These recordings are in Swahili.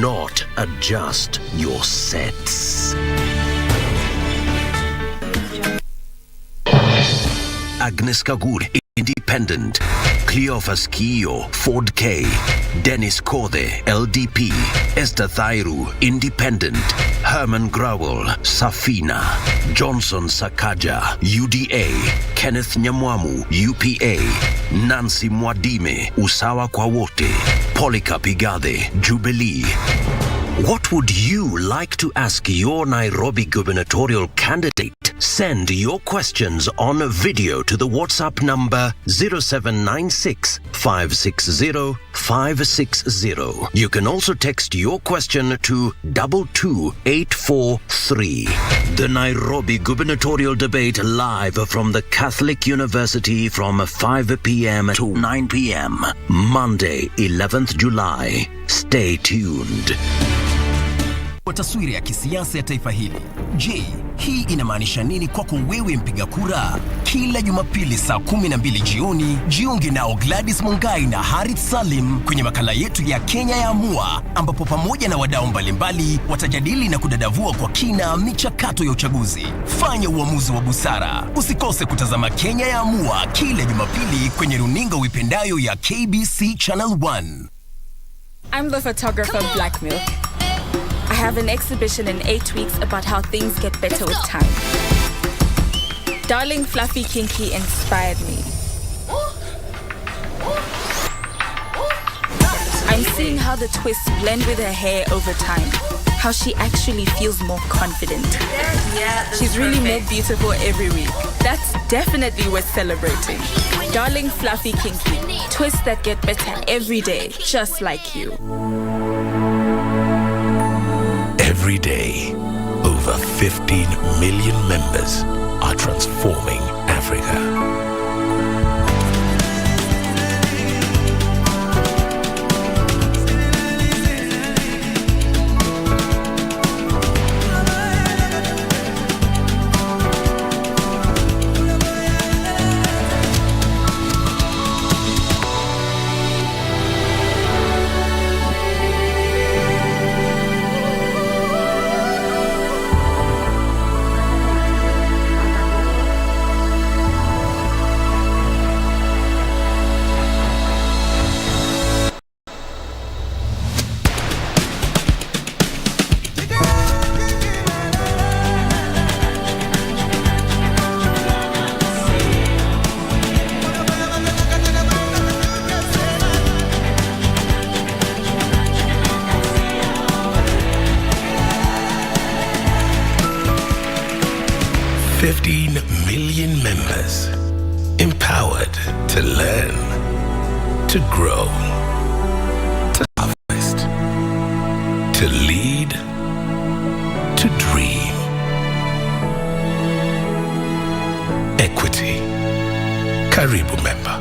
not adjust your sets. Agnes Kagur, Independent. Cleophas Kiyo, Ford K. Dennis Kode, LDP. Esther Thairu, Independent. Herman Growell, Safina. Johnson Sakaja, UDA. Kenneth Nyamwamu, UPA. Nancy Mwadime, Usawa kwa Wote. Polycarp Igathe, Jubilee. What would you like to ask your Nairobi gubernatorial candidate? Send your questions on video to the WhatsApp number 0796 560 560. You can also text your question to 22843. The Nairobi gubernatorial debate live from the Catholic University from 5 p.m. to 9 p.m. Monday, 11th July. Stay tuned. Kwa taswira ya kisiasa ya taifa hili. Je, hii inamaanisha nini kwako wewe mpiga kura? Kila Jumapili saa 12 jioni, jiunge nao Gladys Mungai na Harith Salim kwenye makala yetu ya Kenya ya Amua, ambapo pamoja na wadau mbalimbali watajadili na kudadavua kwa kina michakato ya uchaguzi. Fanya uamuzi wa busara. Usikose kutazama Kenya ya Amua kila Jumapili kwenye runinga uipendayo ya KBC Channel 1. I'm the photographer Black Milk. I have an exhibition in 8 weeks about how things get better with time. Darling Fluffy Kinky inspired me. I'm seeing how the twists blend with her hair over time. How she actually feels more confident. She's really more beautiful every week. That's definitely worth celebrating. Darling Fluffy Kinky. Twists that get better every day, just like you. Every day, over 15 million members are transforming Africa. 15 million members, empowered to learn, to grow, to harvest, to lead, to dream. Equity. Karibu member.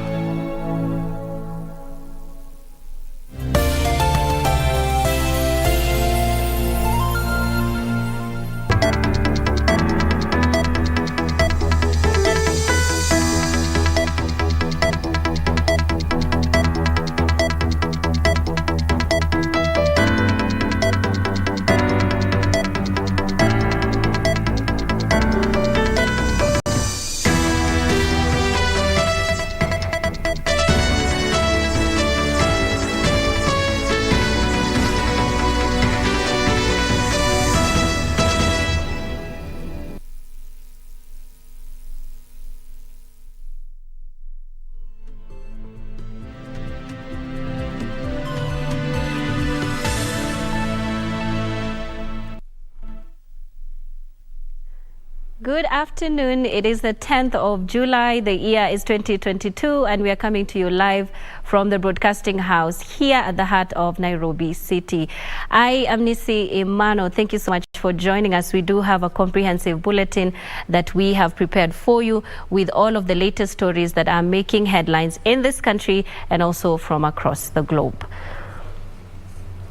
Good afternoon. It is the 10th of July. The year is 2022, and we are coming to you live from the broadcasting house here at the heart of Nairobi City. I am Nissy, Imano. Thank you so much for joining us. We do have a comprehensive bulletin that we have prepared for you with all of the latest stories that are making headlines in this country and also from across the globe.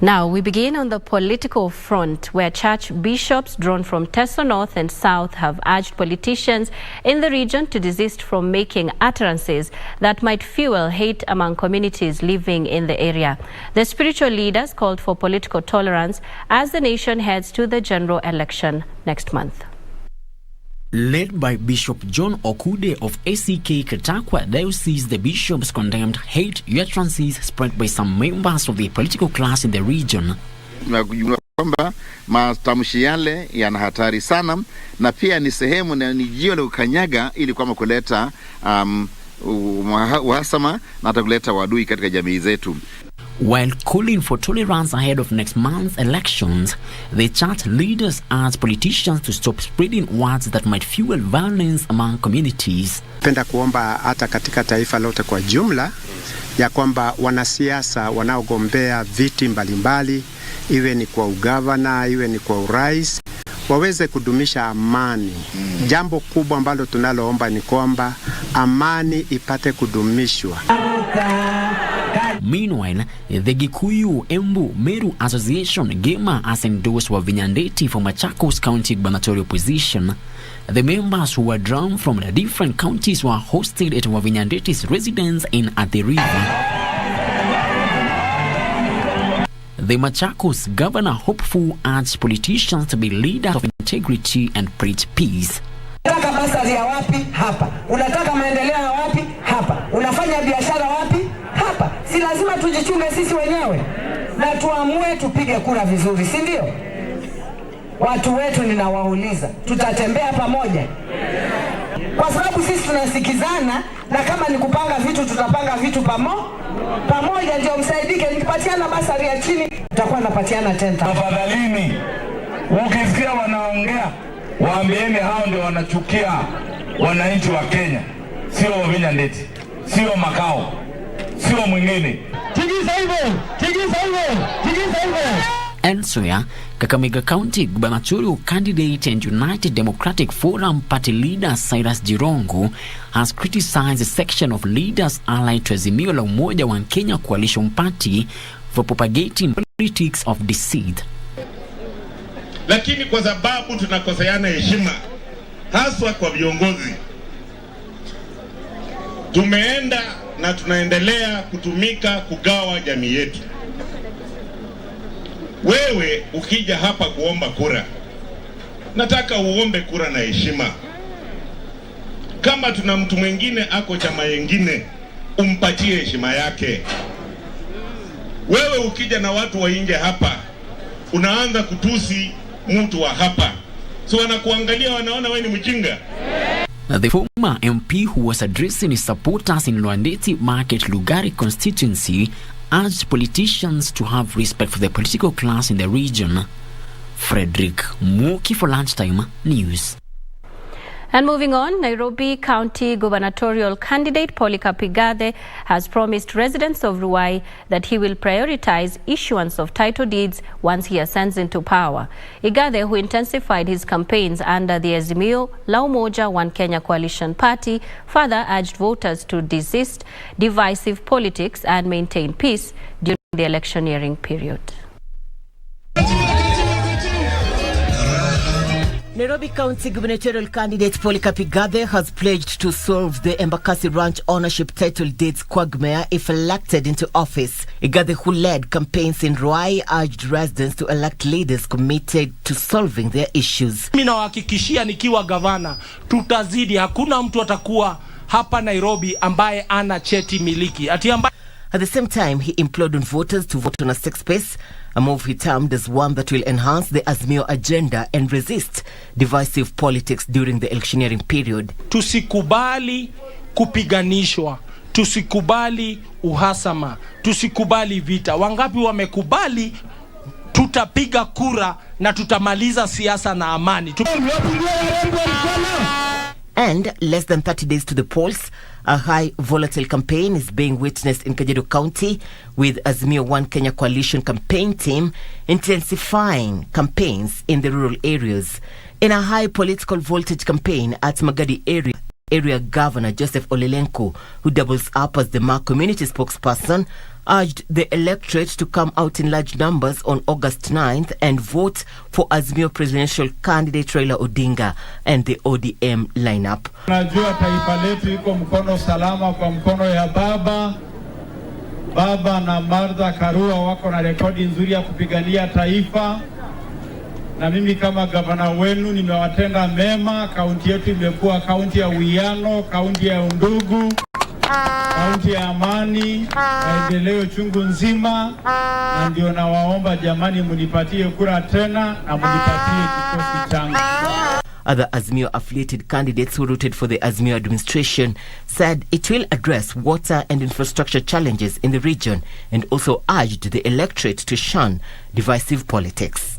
Now, we begin on the political front, where church bishops drawn from Teso North and South have urged politicians in the region to desist from making utterances that might fuel hate among communities living in the area. The spiritual leaders called for political tolerance as the nation heads to the general election next month. Led by Bishop John Okude of ACK Katakwa Diocese, the bishops condemned hate utterances spread by some members of the political class in the region. Kwamba matamshi yale yana hatari sana na pia ni sehemu na ni jio la kukanyaga ili kwamba kuleta uhasama na hata kuleta wadui katika jamii zetu. While calling for tolerance ahead of next month's elections, the church leaders urge politicians to stop spreading words that might fuel violence among communities. Penda kuomba hata katika taifa lote kwa jumla ya kwamba wanasiasa wanaogombea viti mbalimbali, iwe ni kwa ugavana, iwe ni kwa urais, waweze kudumisha amani. Jambo kubwa ambalo tunaloomba ni kwamba amani ipate kudumishwa. Meanwhile, the Gikuyu Embu Meru Association Gema has endorsed Wavinyandeti for Machakos County gubernatorial position. The members who were drawn from the different counties were hosted at Wavinyandeti's residence at the river. The Machakos governor hopeful urged politicians to be leaders of integrity and preach peace. Unataka basari ya wapi? Hapa. Unataka maendeleo ya wapi? Hapa. Unafanya biashara wapi? Hapa. Si lazima tujichunge sisi wenyewe na tuamue tupige kura vizuri, si ndio? Watu wetu ninawauliza, tutatembea pamoja? Kwa sababu sisi tunasikizana, na kama ni kupanga vitu tutapanga vitu pamoja ndio msaidike. Nikipatiana basari ya chini tutakuwa napatiana 10,000. Tafadhalini, ukisikia wanaongea waambieni hao ndio wanachukia wananchi wa Kenya, sio Wavinyandeti, sio Makao, sio mwingine. Tigiza hivyo, tigiza hivyo, tigiza hivyo. Elsewhere, Kakamega County gubernatorial candidate and United Democratic Forum party leader Cyrus Jirongo has criticized a section of leaders allied to Azimio la Umoja wa Kenya Coalition Party for propagating politics of deceit. Lakini kwa sababu tunakoseana heshima haswa kwa viongozi, tumeenda na tunaendelea kutumika kugawa jamii yetu. Wewe ukija hapa kuomba kura, nataka uombe kura na heshima. Kama tuna mtu mwingine ako chama yengine, umpatie heshima yake. Wewe ukija na watu wainge hapa, unaanza kutusi mtu wa hapa, so wanakuangalia wanaona wewe ni mjinga. The former MP who was addressing his supporters in Lwandeti Market Lugari constituency urged politicians to have respect for the political class in the region. Frederick Muki for Lunchtime News. And moving on, Nairobi County gubernatorial candidate Polycarp Igathe has promised residents of Ruai that he will prioritize issuance of title deeds once he ascends into power. Igathe, who intensified his campaigns under the Azimio la Umoja One Kenya Coalition Party, further urged voters to desist divisive politics and maintain peace during the electioneering period. Nairobi County gubernatorial candidate Polycarp Igathe has pledged to solve the Embakasi Ranch ownership title deeds quagmire if elected into office. Igathe, who led campaigns in Ruai, urged residents to elect leaders committed to solving their issues. Mimi nawahakikishia nikiwa gavana tutazidi, hakuna mtu atakuwa hapa Nairobi ambaye ana cheti miliki. At the same time, he implored on voters to vote on a six-pace, a move he termed as one that will enhance the Azimio agenda and resist divisive politics during the electioneering period. Tusikubali kupiganishwa, tusikubali uhasama, tusikubali vita. Wangapi wamekubali tutapiga kura na tutamaliza siasa na amani. And less than 30 days to the polls, a high volatile campaign is being witnessed in Kajiado County, with Azimio One Kenya Coalition campaign team intensifying campaigns in the rural areas. In a high political voltage campaign at Magadi area Governor Joseph Olelenko, who doubles up as the Maa community spokesperson, urged the electorate to come out in large numbers on August 9th and vote for Azimio presidential candidate Raila Odinga and the ODM lineup. Najua taifa letu iko mkono salama kwa mkono ya Baba na Martha Karua wako na rekodi nzuri ya kupigania taifa. Na mimi kama gavana wenu nimewatenda mema. Kaunti yetu imekuwa kaunti ya uwiano, kaunti ya undugu, kaunti ya amani, maendeleo chungu nzima. Na ndio nawaomba jamani, munipatie kura tena na munipatie kikosi changu. Other Azimio affiliated candidates who rooted for the Azimio administration said it will address water and infrastructure challenges in the region and also urged the electorate to shun divisive politics.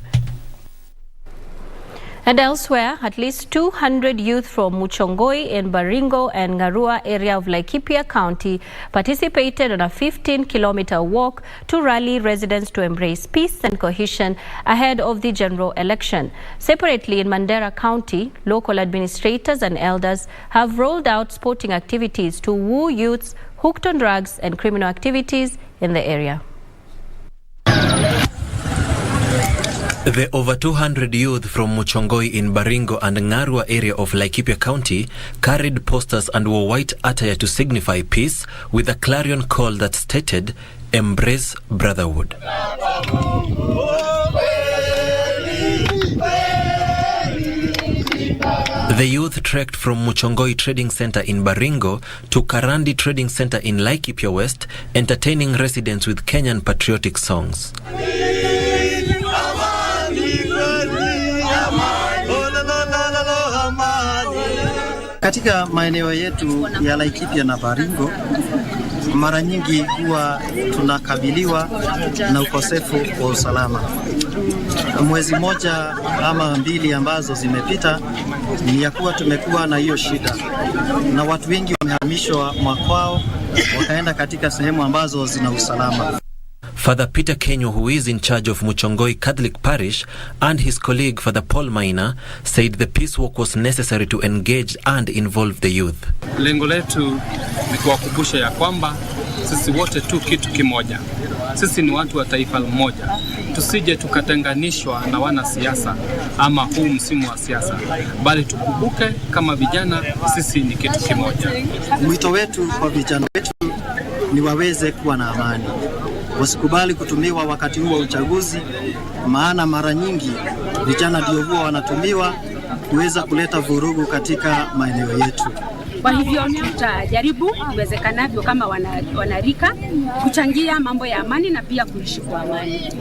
And elsewhere, at least 200 youth from Muchongoi in Baringo and Ngarua area of Laikipia County participated on a 15-kilometer walk to rally residents to embrace peace and cohesion ahead of the general election. Separately, in Mandera County, local administrators and elders have rolled out sporting activities to woo youths hooked on drugs and criminal activities in the area. The over 200 youth from Muchongoi in Baringo and Ngarua area of Laikipia County carried posters and wore white attire to signify peace with a clarion call that stated, "Embrace brotherhood." The youth trekked from Muchongoi Trading Center in Baringo to Karandi Trading Center in Laikipia West, entertaining residents with Kenyan patriotic songs. Katika maeneo yetu ya Laikipia na Baringo, mara nyingi huwa tunakabiliwa na ukosefu wa usalama. Mwezi moja ama mbili ambazo zimepita ni ya kuwa tumekuwa na hiyo shida, na watu wengi wamehamishwa makwao wakaenda katika sehemu ambazo zina usalama. Father Peter Kenyo, who is in charge of Muchongoi Catholic Parish, and his colleague Father Paul Maina said the peace walk was necessary to engage and involve the youth. Lengo letu ni kuwakumbusha ya kwamba sisi wote tu kitu kimoja. Sisi ni watu wa taifa moja. Tusije tukatenganishwa na wanasiasa ama huu msimu wa siasa, bali tukumbuke kama vijana sisi ni kitu kimoja. Mwito wetu kwa vijana wetu ni waweze kuwa na amani. Wasikubali kutumiwa wakati huu wa uchaguzi, maana mara nyingi vijana ndio huwa wanatumiwa kuweza kuleta vurugu katika maeneo yetu. Kwa hivyo tutajaribu iwezekanavyo kama wanarika kuchangia mambo ya amani na pia kuishi kwa amani.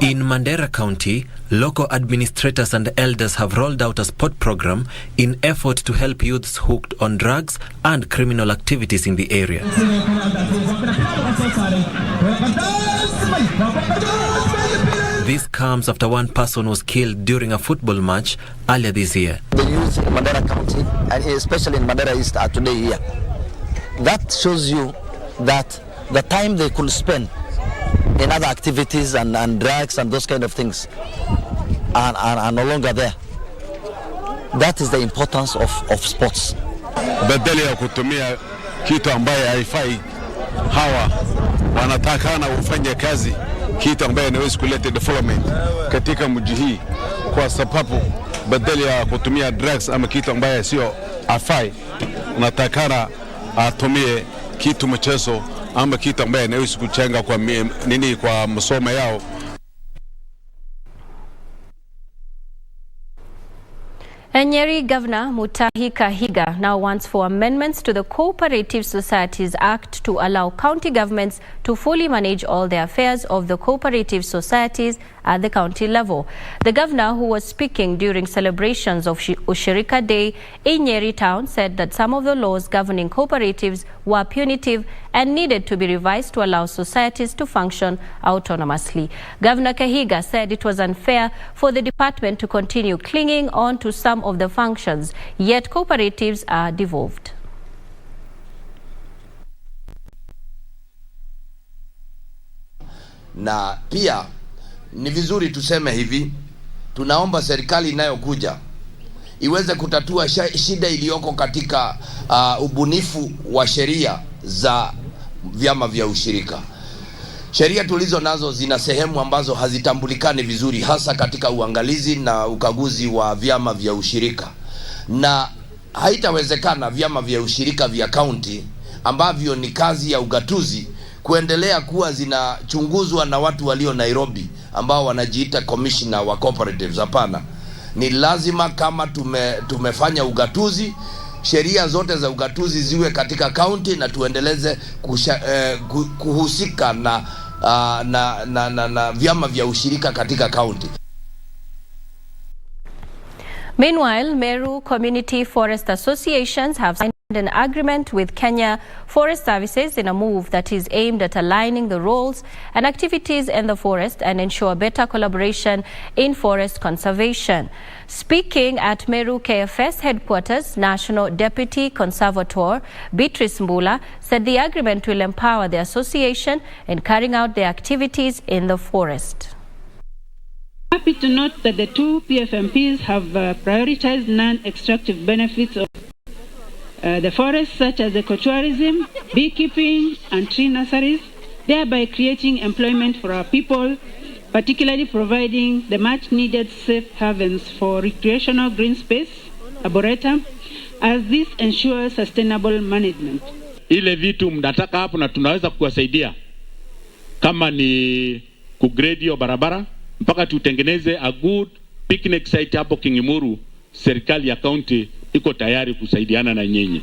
In Mandera County, local administrators and elders have rolled out a sport program in effort to help youths hooked on drugs and criminal activities in the area. This comes after one person was killed during a football match earlier this year. The youth in Mandera County, and especially in Mandera East, are today here. That shows you that the time they could spend in other activities and drugs and those kind of things are no longer there. That is the importance of sports. Badala ya kutumia kitu ambaye haifai, hawa wanatakana ufanye kazi kitu ambaye inaweza kuleta development katika mji hii, kwa sababu badala ya kutumia drugs ama kitu ambaye sio afai, unatakana atumie kitu mchezo ama kitu ambaye inaweza kuchenga kwa nini kwa masomo yao. Nyeri Governor Mutahi Kahiga now wants for amendments to the Cooperative Societies Act to allow county governments to fully manage all the affairs of the cooperative societies at the county level. The governor, who was speaking during celebrations of Ushirika Day in Nyeri town, said that some of the laws governing cooperatives were punitive and needed to be revised to allow societies to function autonomously. Governor Kahiga said it was unfair for the department to continue clinging on to some of the functions, yet cooperatives are devolved. Na pia ni vizuri tuseme hivi, tunaomba serikali inayokuja iweze kutatua shida iliyoko katika ubunifu wa sheria za vyama vya ushirika. Sheria tulizo nazo zina sehemu ambazo hazitambulikani vizuri, hasa katika uangalizi na ukaguzi wa vyama vya ushirika, na haitawezekana vyama vya ushirika vya county ambavyo ni kazi ya ugatuzi kuendelea kuwa zinachunguzwa na watu walio Nairobi ambao wanajiita commissioner wa cooperatives. Hapana, ni lazima kama tumefanya ugatuzi, sheria zote za ugatuzi ziwe katika county na tuendeleze kuhusika na vyama vya ushirika katika county. Meanwhile, Meru Community Forest Associations have signed an agreement with Kenya Forest Services in a move that is aimed at aligning the roles and activities in the forest and ensure better collaboration in forest conservation. Speaking at Meru KFS headquarters, National Deputy Conservator Beatrice Mbula said the agreement will empower the association in carrying out their activities in the forest. Happy to note that the two PFMPs have prioritized non-extractive benefits of the forest, such as ecotourism, beekeeping, and tree nurseries, thereby creating employment for our people, particularly providing the much-needed safe havens for recreational green space, arboretum, as this ensures sustainable management. Ile vitu mnataka hapo na tunaweza kuwasaidia, kama ni kugrade hiyo barabara mpaka tutengeneze a good picnic site hapo Kingimuru. Serikali ya county iko tayari kusaidiana na nyinyi.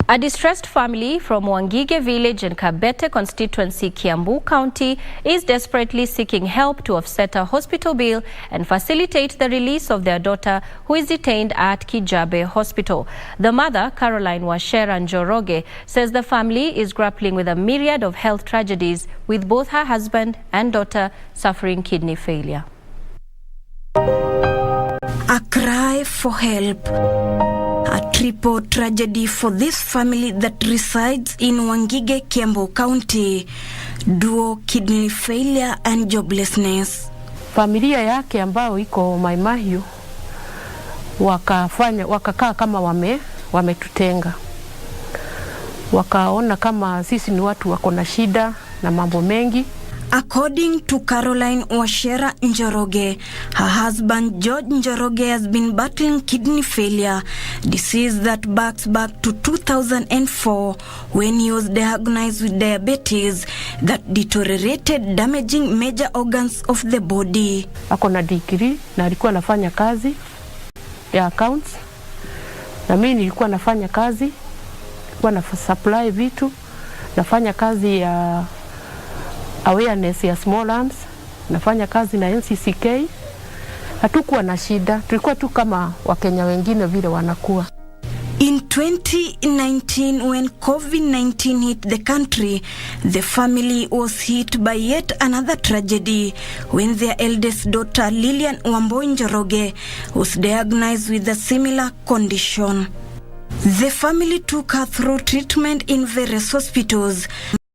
A distressed family from Wangige village in Kabete constituency, Kiambu County, is desperately seeking help to offset a hospital bill and facilitate the release of their daughter, who is detained at Kijabe Hospital. The mother, Caroline Washera Njoroge, says the family is grappling with a myriad of health tragedies, with both her husband and daughter suffering kidney failure. A cry for help. A triple tragedy for this family that resides in Wangige, Kiambu County. Duo kidney failure and joblessness. Familia yake ambao iko Maimahiu wakakaa kama wametutenga. Wakaona kama sisi ni watu wako na shida na mambo mengi. According to Caroline Washera Njoroge, her husband George Njoroge has been battling kidney failure, disease that backs back to 2004 when he was diagnosed with diabetes that deteriorated, damaging major organs of the body. Ako na degree na alikuwa anafanya kazi ya accounts, na mimi nilikuwa nafanya kazi, nilikuwa na supply vitu, nafanya kazi ya awareness ya small arms, nafanya kazi na NCCK. Hatukuwa na shida, tulikuwa tu kama Wakenya wengine vile wanakuwa. In 2019, when COVID-19 hit the country, the family was hit by yet another tragedy when their eldest daughter, Lilian Wamboi Njoroge, was diagnosed with a similar condition. The family took her through treatment in various hospitals,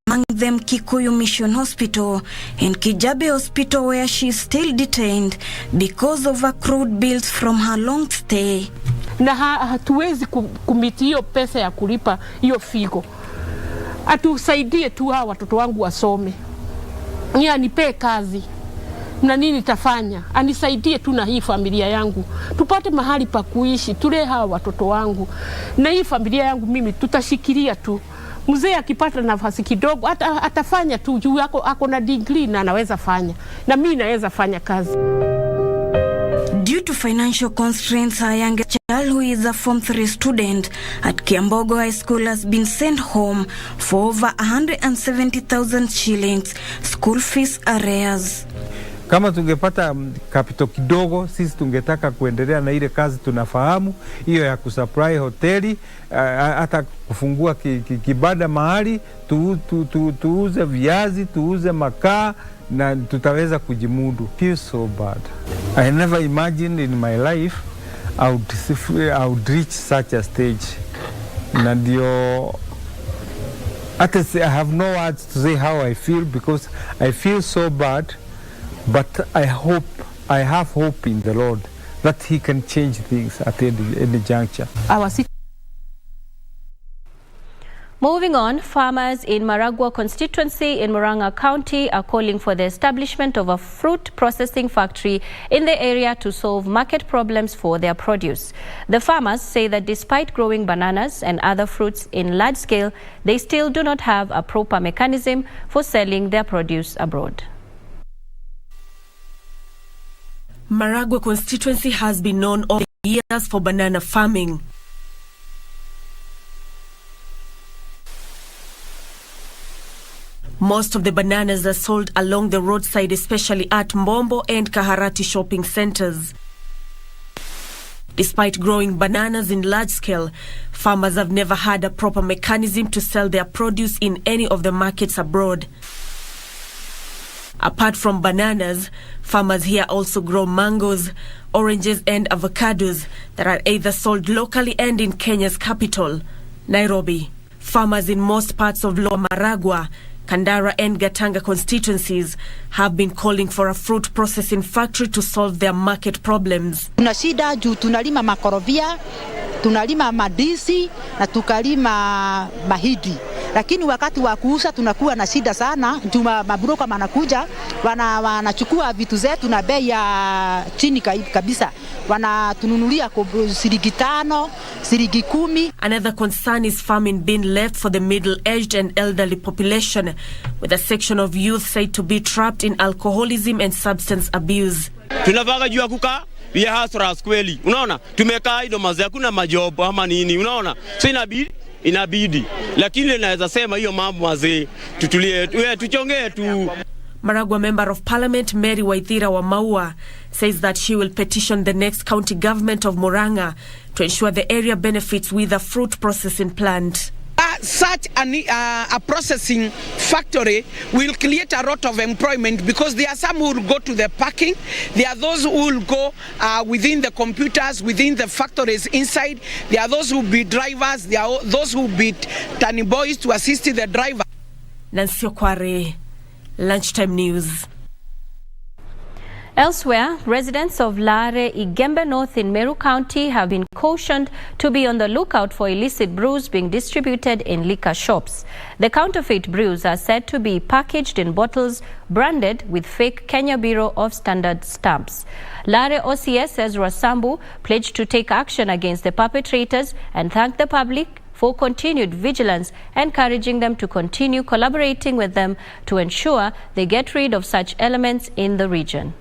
among them Kikuyu Mission Hospital and Kijabe Hospital, where she is still detained because of accrued bills from her long stay. Na hatuwezi kumiti hiyo pesa ya kulipa hiyo figo. Atusaidie tu hawa watoto wangu wasome. Ni anipe kazi. Na nini tafanya? Anisaidie tu na hii familia yangu. Tupate mahali pa kuishi, tule hawa watoto wangu. Na hii familia yangu mimi tutashikilia tu. Mzee akipata nafasi kidogo atafanya tu, juu ako na degree na anaweza fanya. Na mimi naweza fanya kazi. Due to financial constraints, her youngest child, who is a Form 3 student at Kiambogo High School, has been sent home for over 170,000 shillings school fees arrears. Kama tungepata kapito kidogo, sisi tungetaka kuendelea na ile kazi tunafahamu, hiyo ya kusupply hoteli, hata kufungua kibanda mahali, tuuze viazi, tuuze makaa, na tutaweza kujimudu. Feel so bad. I never imagined in my life I would reach such a stage. Na ndio I have no words to say how I feel, because I feel so bad But I have hope in the Lord that He can change things at any juncture. Moving on, farmers in Maragua constituency in Murang'a County are calling for the establishment of a fruit processing factory in the area to solve market problems for their produce. The farmers say that despite growing bananas and other fruits in large scale, they still do not have a proper mechanism for selling their produce abroad. Maragua constituency has been known all years for banana farming. Most of the bananas are sold along the roadside, especially at Mbombo and Kaharati shopping centers. Despite growing bananas in large scale, farmers have never had a proper mechanism to sell their produce in any of the markets abroad. Apart from bananas, farmers here also grow mangoes, oranges and avocados that are either sold locally and in Kenya's capital, Nairobi. Farmers in most parts of Lower Maragua, Kandara and Gatanga constituencies have been calling for a fruit processing factory to solve their market problems. Tuna shida juu tunalima makorobia, tunalima madisi na tukalima mahidi. Lakini wakati wa kuuza tunakuwa na shida sana juu mabroka wanakuja wanachukua vitu zetu na bei ya chini kabisa. Wanatununulia shilingi 5, shilingi 10. Another concern is farming being left for the middle-aged and elderly population, with a section of youth said to be trapped in alcoholism and substance abuse. Tunavaga juu kuka vya hasra kweli. Unaona? Tumekaa ido maze hakuna majob ama nini, unaona? So inabidi. Lakini naweza sema hiyo mambo mazee tutulie tuchongee tu. Maragua Member of Parliament Mary Waithira Wamaua says that she will petition the next county government of Murang'a to ensure the area benefits with a fruit processing plant. Such a processing factory will create a lot of employment because there are some who will go to the packing, there are those who will go within the computers, within the factories inside, there are those who will be drivers, there are those who will be turning boys to assist the driver. Nancy Okware, Lunchtime News. Elsewhere, residents of Lare Igembe North in Meru County have been cautioned to be on the lookout for illicit brews being distributed in liquor shops. The counterfeit brews are said to be packaged in bottles branded with fake Kenya Bureau of Standards stamps. Lare OCS Ezra Sambu pledged to take action against the perpetrators and thanked the public for continued vigilance, encouraging them to continue collaborating with them to ensure they get rid of such elements in the region.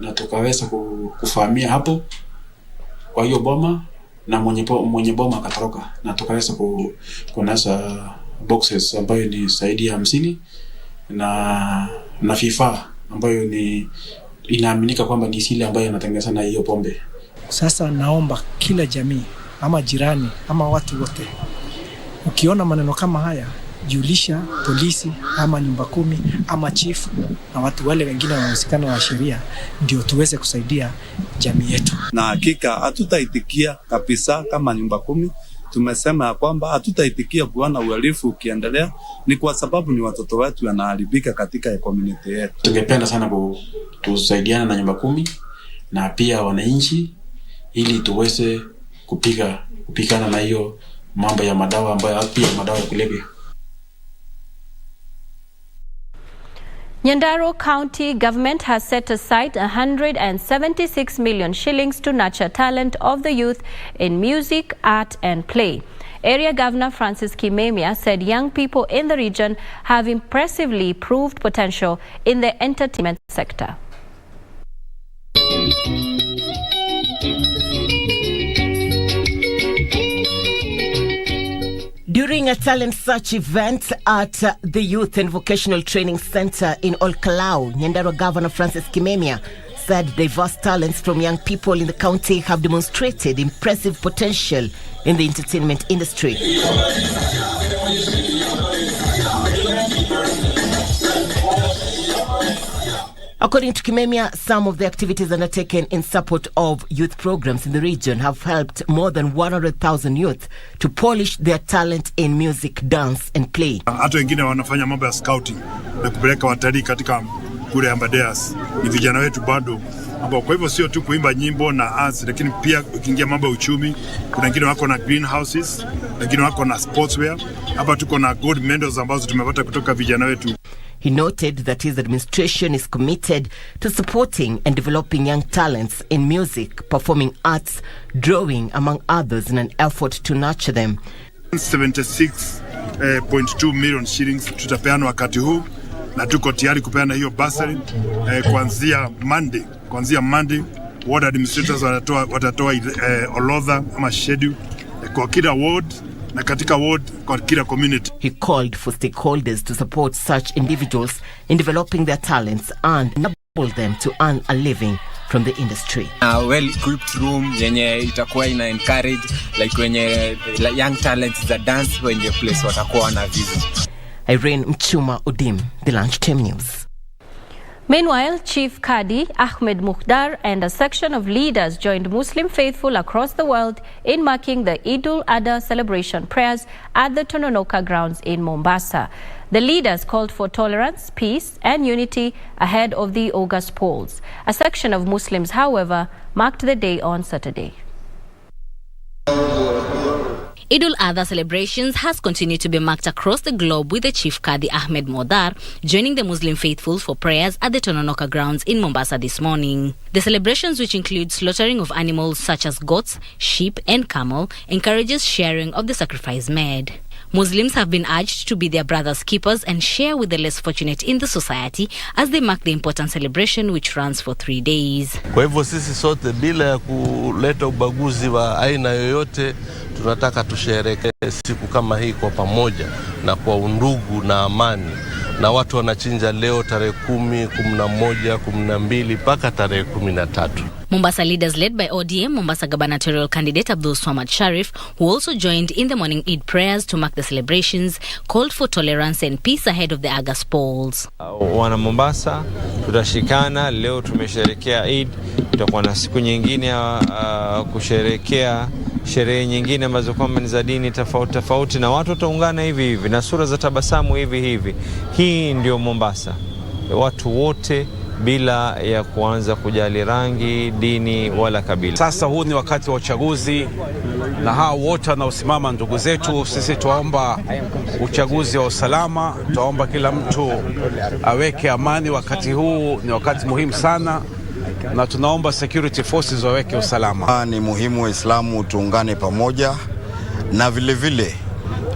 Na tukaweza kufahamia hapo kwa hiyo boma na mwenye boma akatoroka, na tukaweza kunasa boxes ambayo ni zaidi ya 50 na vifaa ambayo ni inaaminika kwamba ni zile ambayo yanatengeneza na hiyo pombe. Sasa naomba kila jamii ama jirani ama watu wote, ukiona maneno kama haya, julisha polisi ama nyumba 10 ama chief na watu wale wengine wanahusikana na sheria, ndio tuweze kusaidia jamii yetu. Na hakika hatutaitikia kabisa kama nyumba 10. Tumesema kwamba hatutaitikia kuona uhalifu ukiendelea, ni kwa sababu ni watoto wetu wanaharibika katika community yetu. Tungependa sana tusaidiana na nyumba 10 na pia wananchi ili tuweze kupigana na hiyo mambo ya madawa ambayo pia madawa ya kulevya. Nyandarua County Government has set aside 176 million shillings to nurture talent of the youth in music, art and play. Area Governor Francis Kimemia said young people in the region have impressively proved potential in the entertainment sector. During a talent search event at the Youth and Vocational Training Center in Olkalau, Nyandarua Governor Francis Kimemia said diverse talents from young people in the county have demonstrated impressive potential in the entertainment industry. According to Kimemia, some of the activities undertaken in support of youth programs in the region have helped more than 100,000 youth to polish their talent in music, dance and play. Hata wengine wanafanya mambo ya scouting na kupeleka watalii katika kule Ambadeas. Ni vijana wetu bado ambao kwa hivyo sio tu kuimba nyimbo na arts, lakini pia ukiingia mambo ya uchumi. Kuna wengine wako na greenhouses, wengine wako na sportswear. Hapa tuko na gold medals ambazo tumepata kutoka vijana wetu. He noted that his administration is committed to supporting and developing young talents in music, performing arts, drawing, among others, in an effort to nurture them. 76.2 million shillings tutapeana wakati huu, na tuko tayari kupeana hiyo bursary kuanzia Monday. Ward administrators watatoa orodha ama schedule kwa kila ward na katika ward kwa kila community. He called for stakeholders to support such individuals in developing their talents and enable them to earn a living from the industry. A well-equipped room yenye itakuwa ina encourage like wenye young talents za dance wenye place watakuwa wana visit. Irene Mchuma Udim, the Lunchtime News. Meanwhile, Chief Qadi Ahmed Mukhtar and a section of leaders joined Muslim faithful across the world in marking the Eid al-Adha celebration prayers at the Tononoka grounds in Mombasa. The leaders called for tolerance, peace and unity ahead of the August polls. A section of Muslims, however, marked the day on Saturday. Eid al-Adha celebrations has continued to be marked across the globe, with the Chief Qadi Ahmed Mukhtar joining the Muslim faithful for prayers at the Tononoka grounds in Mombasa this morning. The celebrations, which include slaughtering of animals such as goats, sheep and camel, encourages sharing of the sacrifice made. Muslims have been urged to be their brothers' keepers and share with the less fortunate in the society as they mark the important celebration, which runs for 3 days. Kwa hivyo sisi sote bila ya kuleta ubaguzi wa aina yoyote, tunataka tusherehekee siku kama hii kwa pamoja na kwa undugu na amani. Na watu wanachinja leo tarehe 10, 11, 12 mpaka tarehe 13. Mombasa leaders led by ODM Mombasa gubernatorial candidate Abdul Swamad Sharif, who also joined in the morning Eid prayers to mark the celebrations, called for tolerance and peace ahead of the August polls. Wana Mombasa, tutashikana. Leo tumesherehekea Eid, tutakuwa na siku nyingine kusherehekea sherehe nyingine ambazo kwamba ni za dini tofauti, na watu wataungana hivi na sura za tabasamu hivi. Hii ndio Mombasa, watu wote bila ya kuanza kujali rangi, dini wala kabila. Sasa huu ni wakati wa uchaguzi na hao wote wanaosimama ndugu zetu, sisi tuomba uchaguzi wa usalama, tuomba kila mtu aweke amani. Wakati huu ni wakati muhimu sana na tunaomba security forces waweke usalama. Ni muhimu Waislamu tuungane pamoja na vile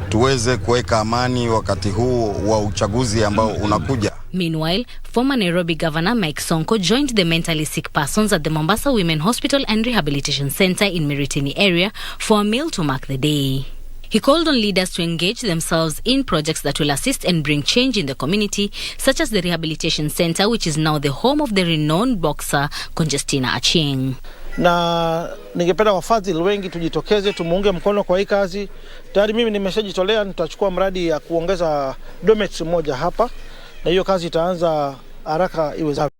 tuweze kuweka amani wakati huu wa uchaguzi ambao unakuja. Meanwhile, former Nairobi Governor Mike Sonko joined the mentally sick persons at the Mombasa Women Hospital and Rehabilitation Center in Miritini area for a meal to mark the day. He called on leaders to engage themselves in projects that will assist and bring change in the community, such as the Rehabilitation Center, which is now the home of the renowned boxer Conjestina Achieng. Na ningependa wafadhili wengi tujitokeze tumuunge mkono kwa hii kazi. Tayari mimi nimeshajitolea, nitachukua mradi ya kuongeza domets moja hapa, na hiyo kazi itaanza haraka iwezavyo.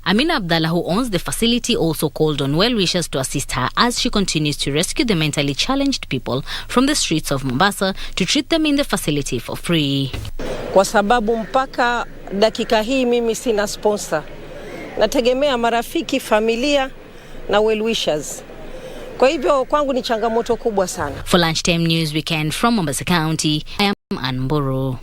Amina Abdallah, who owns the facility, also called on well-wishers to assist her as she continues to rescue the mentally challenged people from the streets of Mombasa to treat them in the facility for free. Kwa sababu mpaka dakika hii mimi sina sponsor. Nategemea marafiki, familia na well-wishers. Kwa hivyo kwangu ni changamoto kubwa sana. For Lunchtime News Weekend from Mombasa County, I am Anburu.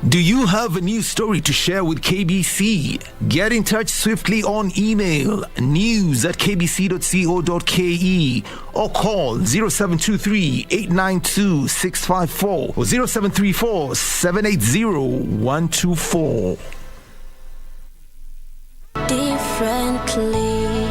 Do you have a news story to share with KBC? Get in touch swiftly on email news@kbc.co.ke or call 0723-892-654 or 0734-780-124. Differently.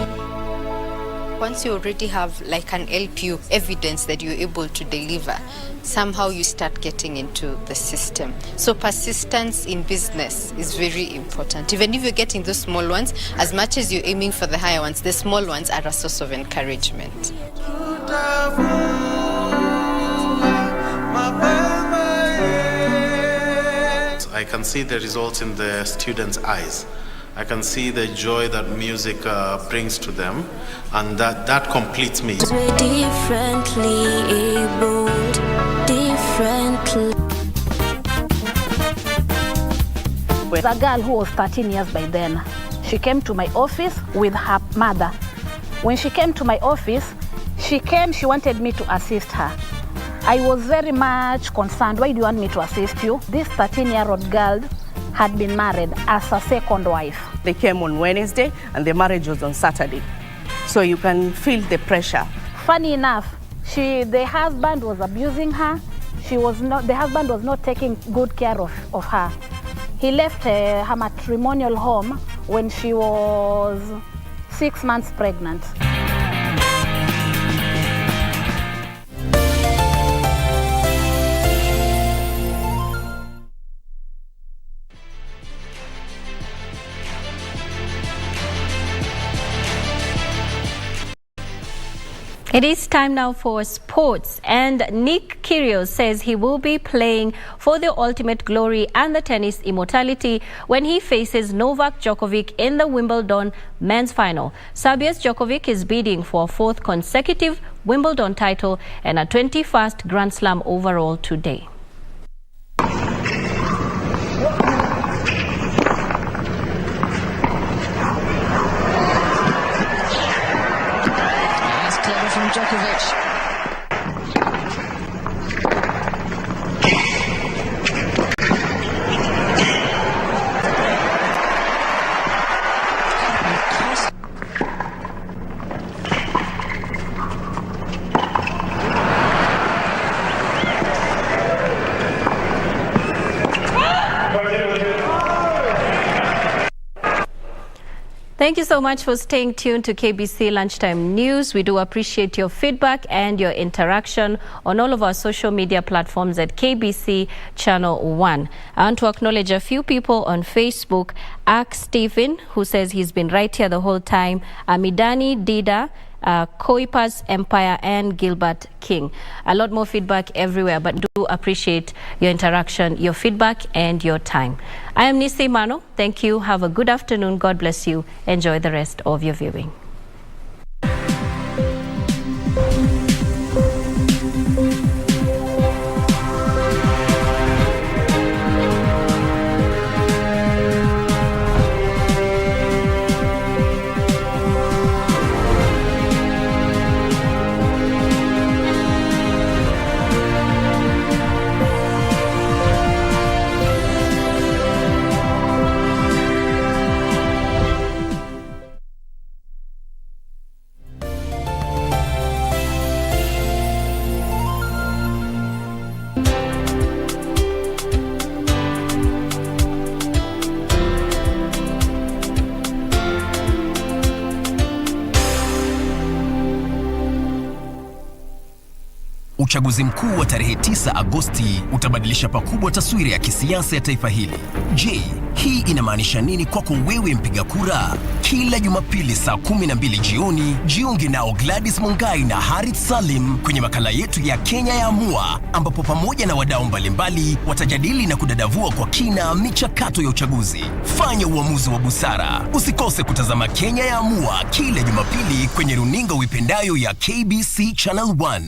once you already have like an LPU evidence that you're able to deliver, somehow you start getting into the system. So persistence in business is very important. Even if you're getting those small ones, as much as you're aiming for the higher ones, the small ones are a source of encouragement. I can see the results in the students' eyes. I can see the joy that music brings to them, and that completes me. We're differently abled, differently. There's a girl who was 13 years by then. She came to my office with her mother. When she came to my office, she wanted me to assist her. I was very much concerned. Why do you want me to assist you? This 13-year-old girl had been married as a second wife. They came on Wednesday and the marriage was on Saturday. So you can feel the pressure. Funny enough, the husband was abusing her. The husband was not taking good care of her. He left her matrimonial home when she was 6 months pregnant. It is time now for sports, and Nick Kyrgios says he will be playing for the ultimate glory and the tennis immortality when he faces Novak Djokovic in the Wimbledon men's final. Serbia's Djokovic is bidding for a 4th consecutive Wimbledon title and a 21st Grand Slam overall today. From Djokovic. Thank you so much for staying tuned to KBC Lunchtime News. We do appreciate your feedback and your interaction on all of our social media platforms at KBC Channel 1. I want to acknowledge a few people on Facebook. Stephen, who says he's been right here the whole time. Amidani Dida, Koipas Empire, and Gilbert King. A lot more feedback everywhere, but do appreciate your interaction, your feedback, and your time. I am Nissy Imano. Thank you. Have a good afternoon. God bless you. Enjoy the rest of your viewing. Uchaguzi mkuu wa tarehe 9 Agosti utabadilisha pakubwa taswira ya kisiasa ya taifa hili. Je, hii inamaanisha nini kwako wewe mpiga kura? Kila Jumapili saa 12 jioni, jiunge nao Gladys Mungai na Harith Salim kwenye makala yetu ya Kenya ya Amua, ambapo pamoja na wadau mbalimbali watajadili na kudadavua kwa kina michakato ya uchaguzi. Fanya uamuzi wa busara. Usikose kutazama Kenya ya Amua kila Jumapili kwenye runinga uipendayo ya KBC Channel 1.